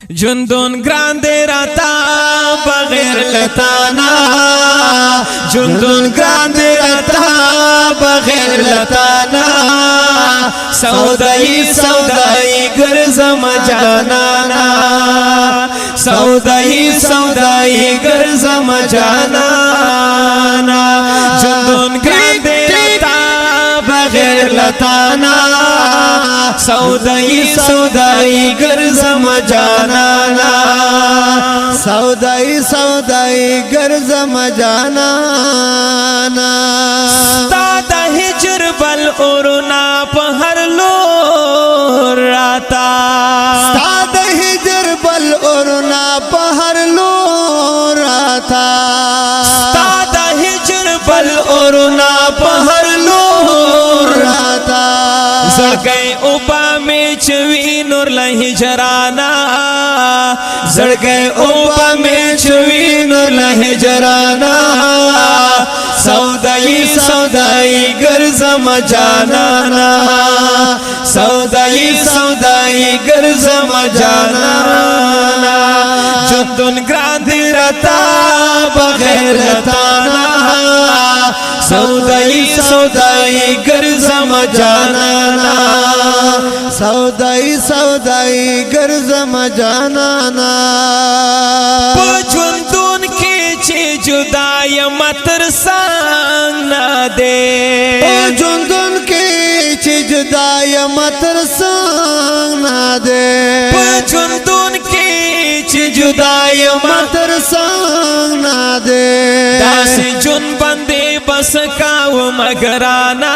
جندون گراندے راتا بغیر لتانا جندون گراندے راتا بغیر لتانا سودائی سودائی گرزم جانانا سودائی سودائی گرزم جانانا جندون گراندے راتا بغیر لتانا سودائی سودائی گرزم جانانا سودائی سودائی گرزم جانانا ستا دا ہجر بل اورنا پہر لور راتا ستا دا ہجر بل اورنا پہر لور راتا ستا دا ہجر بل اورنا پہر لور راتا زڑگئے اوبا میں چوی نور لہجرانا زڑگئے اوبا میں چوی نور لہجرانا سودائی سودائی گرزم جانانا سودائی سودائی گرزم جانانا جندن گراندی رتا بغیر لتانا سودائی سودائی گرزم جانانا سودائی سودائی گرزم جانانا پجوندون کی چی جدائی متر سانگ نا دے پجوندون کی چی جدائی متر سانگ نا دے پجوندون کی چی جدائی متر سانگ نا دے داسی جن بندے بس کاو مگرانا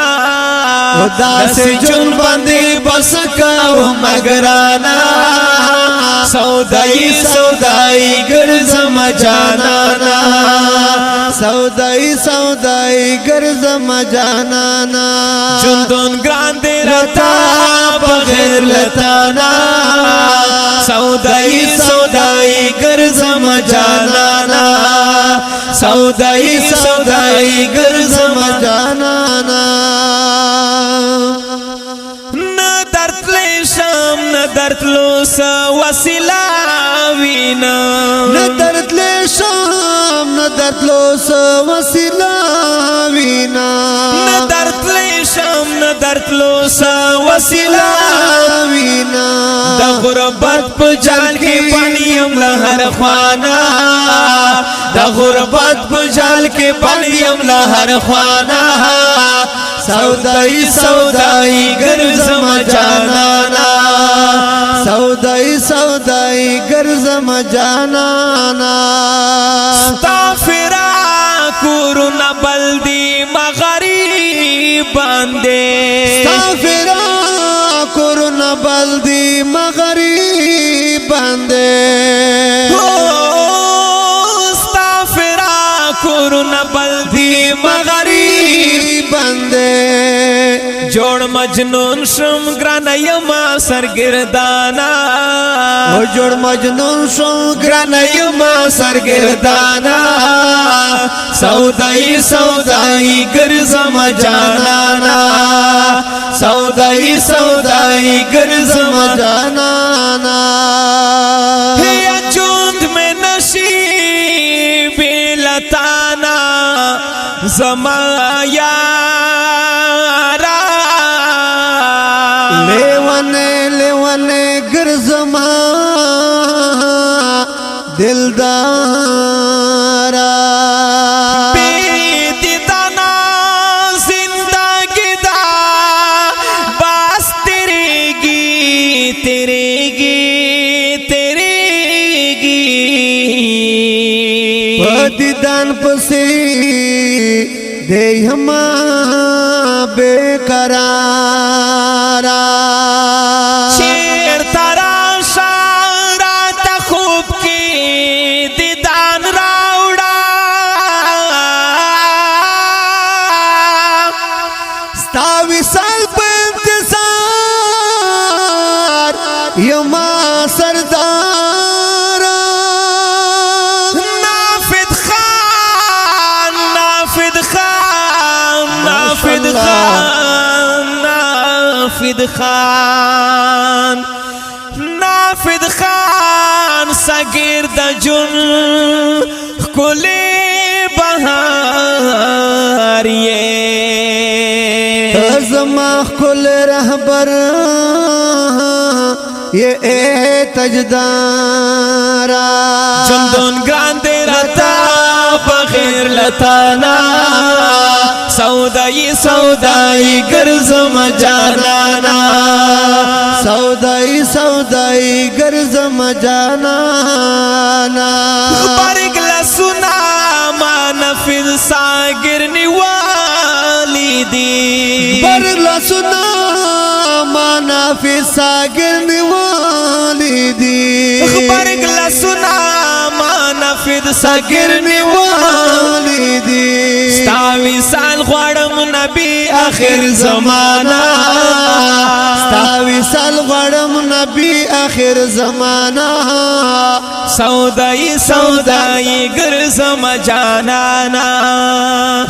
داسی جن بندے بس کاو مگرانا سودائی سودائی گرزم جانانا سودائی سودائی گرزم جانانا جندون گراندے رتا بغیر لتانا سودائی سودائی گرزم جانانا سودائی سودائی گرزم جانانا نہ درد لے شام نہ درد لو سا وسیلہ وینا نہ درد لے شام نہ درد لو سا وسیلہ وینا نہ درد لے شام نہ درد لو سا وسیلہ وینا دا غربت پا جال کے پانیم لہر خوانا دا غربت پا جال کے پانیم لہر خوانا سودائی سودائی گرزم جانانا سودائی سودائی گرزم جانانا ستا فراکورنا بلدی مغریب باندے ستا فراکورنا بلدی مغریب باندے ستا فراکورنا بلدی مغریب باندے جوڑ مجنون شم گرانیما سرگردانا جوڑ مجنون شم گرانیما سرگردانا سودائی سودائی گرزم جانانا سودائی سودائی گرزم جانانا ہے جوند میں نشیب لتانا زمایا لیوانے لیوانے گرزما دلدارا بیدی دانا زندگی دا باس تیرے گی تیرے گی تیرے گی پتی دان پسی دے ہما بے قرارا شیر تراشا رات خوب کی دیدان راوڑا ستا وصال پہ انتظار یما سردار نافد خان نافد خان نافد خان نافد خان نافد خان جون کلی بہار یہ زما کل رہبر یہ اے تجدارا جندون گراندے رتا بغیر لتانا سودائی سودائی گرزم جانانا سودائی سودائی گرزم جانانا برگ لسنا ما نفذ ساگر نیوالی دی برگ لسنا ما نفذ ساگر نیوالی دی برگ لسنا ما نفذ ساگر نیوالی دی ستاوی سال غوارم نبی آخر زمانہ ستاوی سال غوارم نبی آخر زمانہ سودائی سودائی گرزم جانانا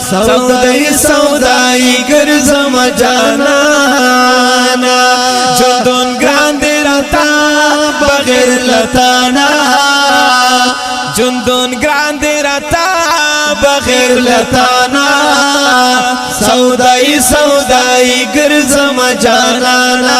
سودائی سودائی گرزم جانانا جندون گراندے رتا بغیر لتانا جندون گراندے رتا بغیر لتانا سودائی سودائی گرزم جانانا